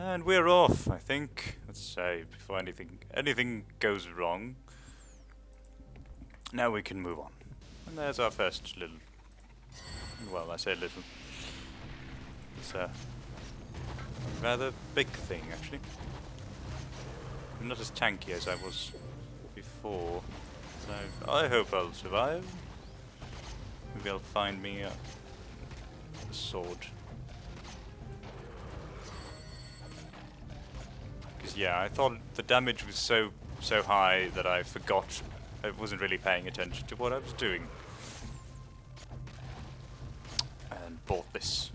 And we're off, I think. Let's save before anything goes wrong. Now we can move on. And there's our first little... Well, I say little. It's a rather big thing, actually. I'm not as tanky as I was before. So I hope I'll survive. Maybe I'll find me a sword. Because yeah, I thought the damage was so high that I forgot. I wasn't really paying attention to what I was doing. And bought this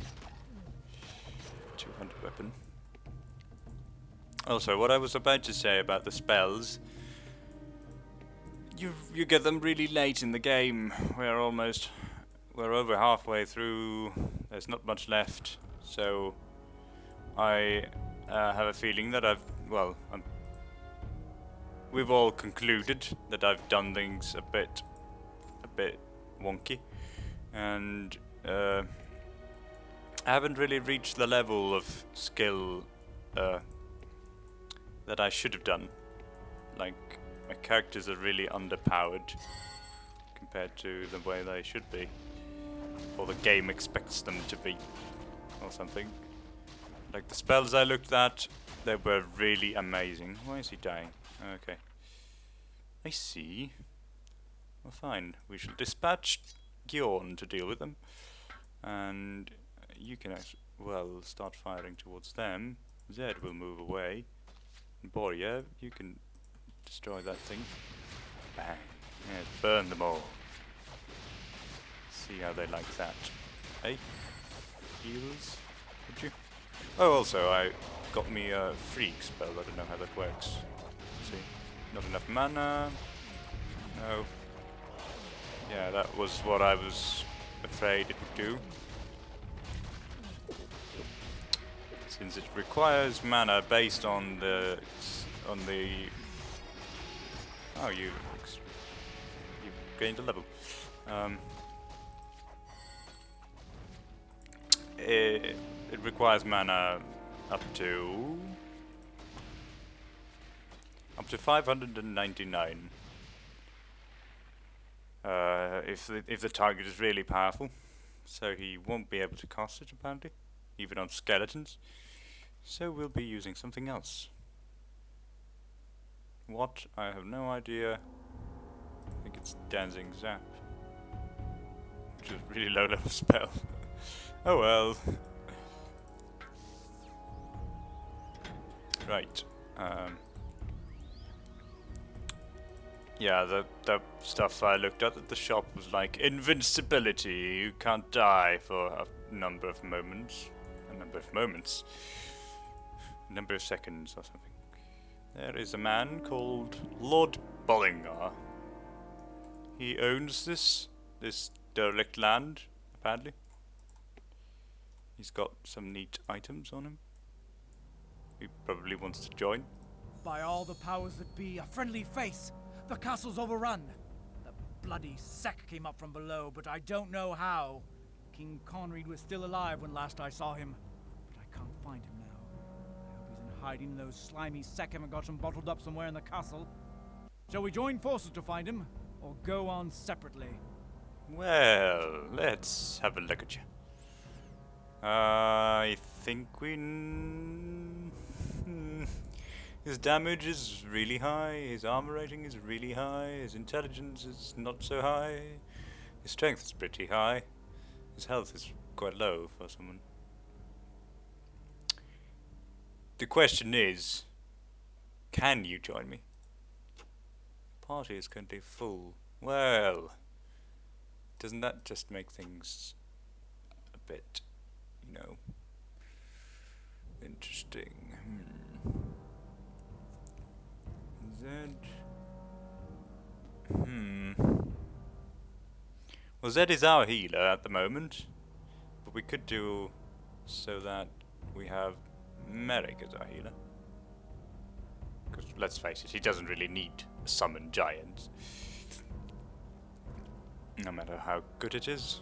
200 weapon. Also, what I was about to say about the spells, you get them really late in the game. We're over halfway through. There's not much left, so I have a feeling that we've all concluded that I've done things a bit wonky, and I haven't really reached the level of skill that I should have done. Like, my characters are really underpowered compared to the way they should be, or the game expects them to be, or something. Like the spells I looked at, they were really amazing. Why is he dying? Okay. I see. Well, fine. We shall dispatch Gyorn to deal with them. And you can start firing towards them. Zed will move away. And Borya, you can destroy that thing. Bang. Yes, burn them all. See how they like that. Hey? Heals? Would you? Oh, also, I got me a freak spell. I don't know how that works. Let's see. Not enough mana. No. Yeah, that was what I was afraid it would do. Since it requires mana based on the oh, you've gained a level. It requires mana up to 599. If the target is really powerful, so he won't be able to cast it apparently, even on skeletons. So we'll be using something else. What? I have no idea. I think it's Dancing Zap, which is a really low level spell. Oh well. Right. Yeah, the stuff I looked at the shop was like invincibility. You can't die for a number of moments. A number of seconds or something. There is a man called Lord Bollingar. He owns this derelict land, apparently. He's got some neat items on him. He probably wants to join. By all the powers that be, a friendly face! The castle's overrun! The bloody sec came up from below, but I don't know how. King Conrad was still alive when last I saw him, but I can't find him now. I hope he's in hiding and those slimy sec haven't got him bottled up somewhere in the castle. Shall we join forces to find him, or go on separately? Well, let's have a look at you. I think his damage is really high, his armor rating is really high, his intelligence is not so high, his strength is pretty high, his health is quite low for someone. The question is, can you join me? Party is currently full. Well, doesn't that just make things a bit, interesting? Zed. Well, Zed is our healer at the moment, but we could do so that we have Merrick as our healer. Because let's face it, he doesn't really need a summon giant, no matter how good it is.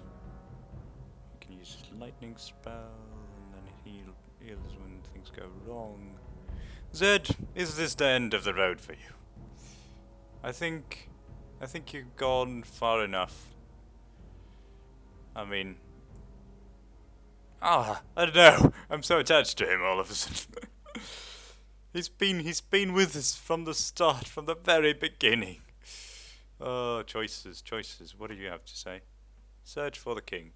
He can use his lightning spell, and then heals when things go wrong. Zed, is this the end of the road for you? I think you've gone far enough. I mean, I don't know. I'm so attached to him all of a sudden. He's been with us from the start, from the very beginning. Oh, choices, choices. What do you have to say? Search for the king.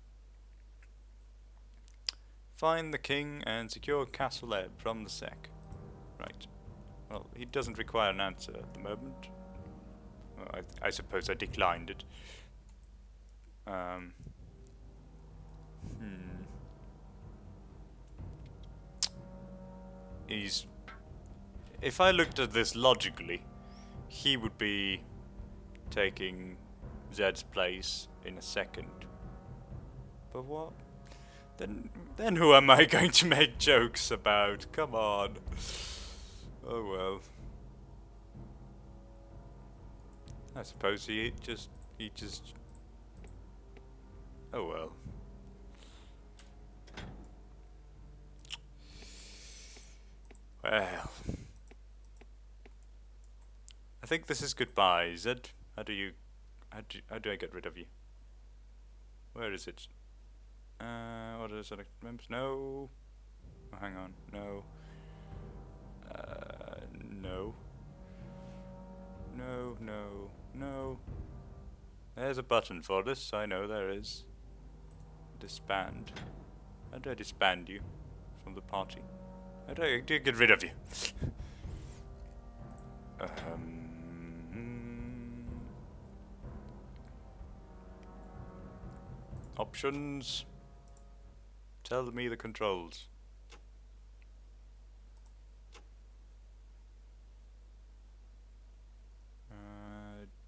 Find the king and secure Castle Ebb from the sec. Right. Well, he doesn't require an answer at the moment. Well, I suppose I declined it. If I looked at this logically, he would be taking Zed's place in a second. But what? Then who am I going to make jokes about? Come on. Oh well. I suppose he just oh well. Well, I think this is goodbye, Zed. How do I get rid of you? Where is it? What is it? Members? No. Oh, hang on. No. No. No, no, no. There's a button for this. I know there is. Disband. How do I disband you from the party? How do I get rid of you? Options. Tell me the controls.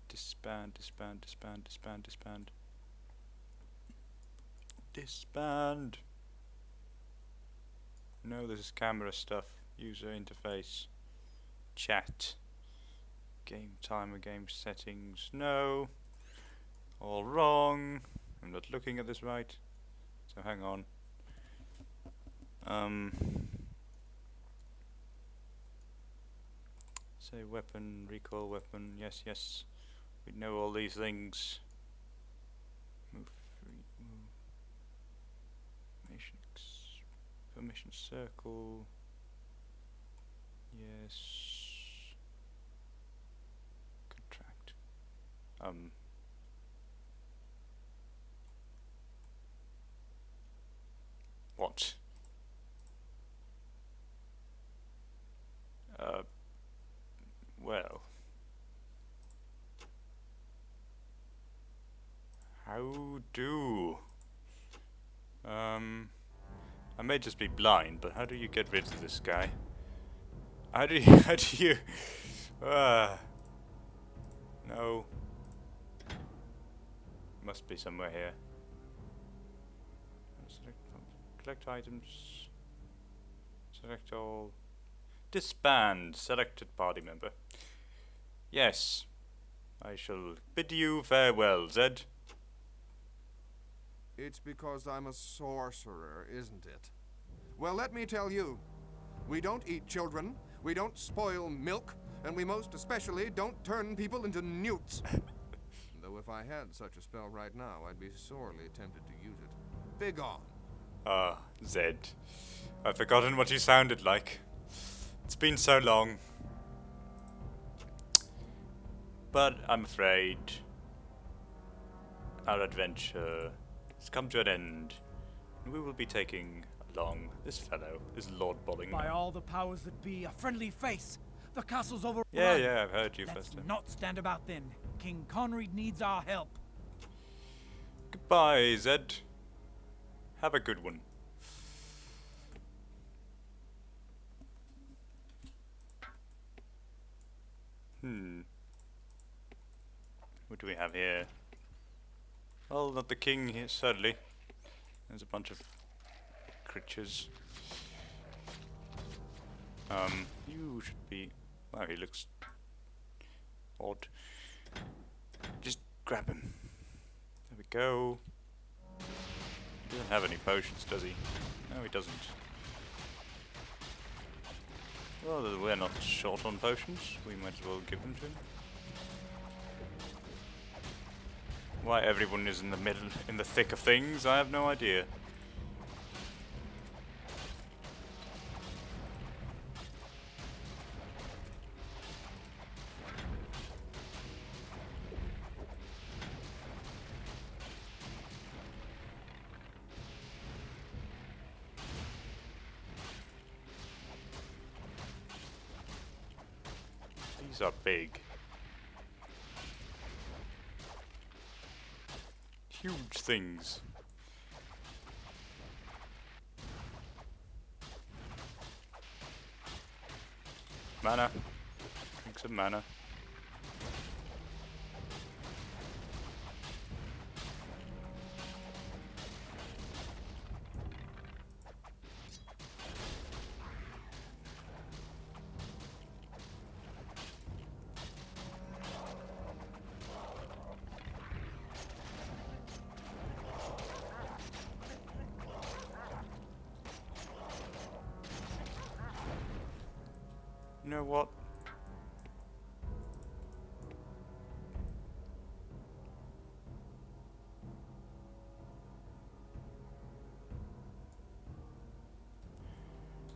Disband, disband, disband, disband, disband. Disband. No, this is camera stuff. User interface. Chat. Game timer, game settings. No. All wrong. I'm not looking at this right. So hang on. Say weapon, recall weapon. Yes, yes. We know all these things. Move free, move. Permission circle. Yes. Contract. What? Well. How do? I may just be blind, but how do you get rid of this guy? How do you, no. Must be somewhere here. Collect items. Select all. Disband. Selected party member. Yes. I shall bid you farewell, Zed. It's because I'm a sorcerer, isn't it? Well, let me tell you. We don't eat children, we don't spoil milk, and we most especially don't turn people into newts. Though if I had such a spell right now, I'd be sorely tempted to use it. Begone. Ah, Zed. I've forgotten what you sounded like. It's been so long. But I'm afraid our adventure has come to an end, and we will be taking along this fellow, this Lord Bollingham. By all the powers that be, a friendly face. The castle's overrun. Yeah, I've heard you Let's first. not stand about then. King Conrad needs our help. Goodbye, Zed. Have a good one. What do we have here? Well, not the king here, certainly. There's a bunch of creatures. You should be... Wow, he looks odd. Just grab him. There we go. He doesn't have any potions, does he? No, he doesn't. Well, we're not short on potions. We might as well give them to him. Why everyone is in the middle, in the thick of things, I have no idea. These are big. Huge things. Mana. Drink some mana. You know what?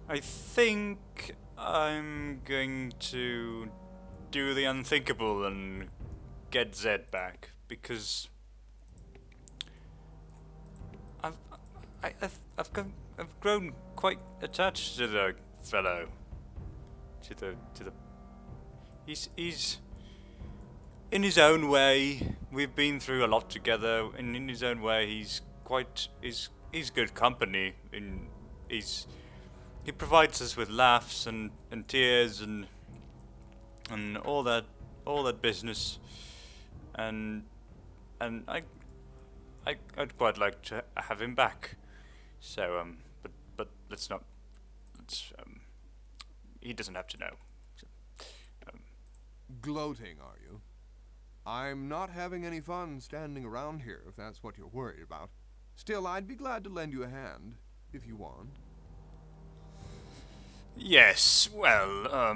I think I'm going to do the unthinkable and get Zed back, because I've grown quite attached to the fellow. To the he's in his own way. We've been through a lot together, and in his own way he's good company. He provides us with laughs and tears and all that business, and I'd quite like to have him back. So but let's not. He doesn't have to know. So, Gloating, are you? I'm not having any fun standing around here, if that's what you're worried about. Still, I'd be glad to lend you a hand, if you want. Yes, well,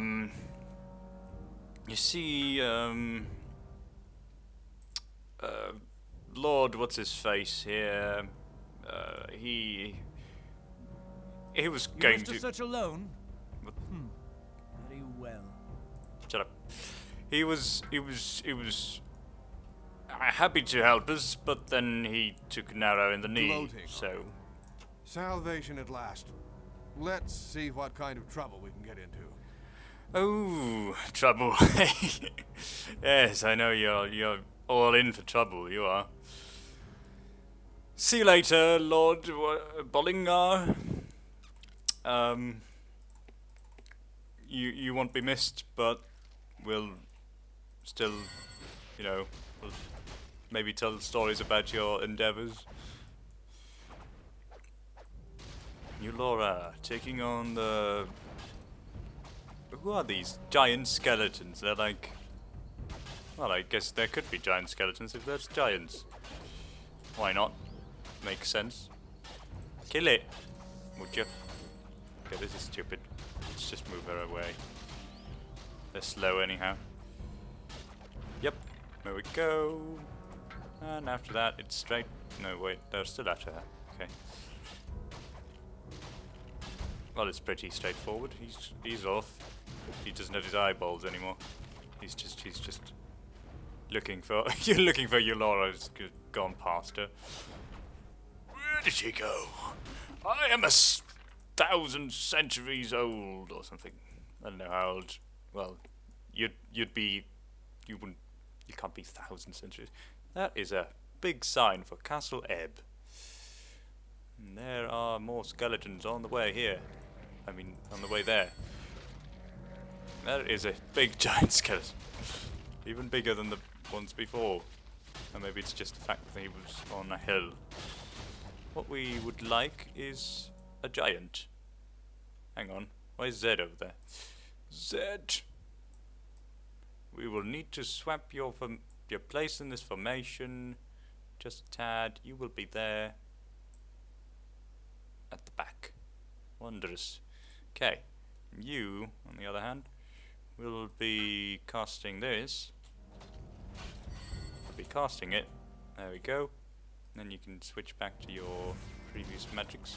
you see, Lord, what's his face here? He was You going wish to to. search alone? What? Very well. Shut up. He was happy to help us, but then he took an arrow in the knee. Gloating. So, Salvation at last. Let's see what kind of trouble we can get into. oh, trouble. Yes, I know you're all in for trouble. You are. See you later, Lord Bollingar. You won't be missed, but we'll still, we'll maybe tell stories about your endeavors. Eulora taking on the. Who are these giant skeletons? They're like. Well, I guess there could be giant skeletons if there's giants. Why not? Makes sense. Kill it, would you? Okay, this is stupid. Let's just move her away. They're slow anyhow. Yep, there we go. And after that, it's straight. No, wait, they're still after her. Okay. Well, it's pretty straightforward. He's off. He doesn't have his eyeballs anymore. He's just looking for. You're looking for Eulora. It's gone past her. Where did she go? I am 1,000 centuries old, or something. I don't know how old. Well, you can't be 1,000 centuries. That is a big sign for Castle Ebb. And there are more skeletons on the way here. I mean, on the way there. There is a big giant skeleton. Even bigger than the ones before. And maybe it's just the fact that he was on a hill. What we would like is a giant. Hang on. Why is Zed over there? Zed! We will need to swap your place in this formation. Just a tad. You will be there. At the back. Wondrous. Okay. You, on the other hand, will be casting this. I'll be casting it. There we go. Then you can switch back to your previous magics.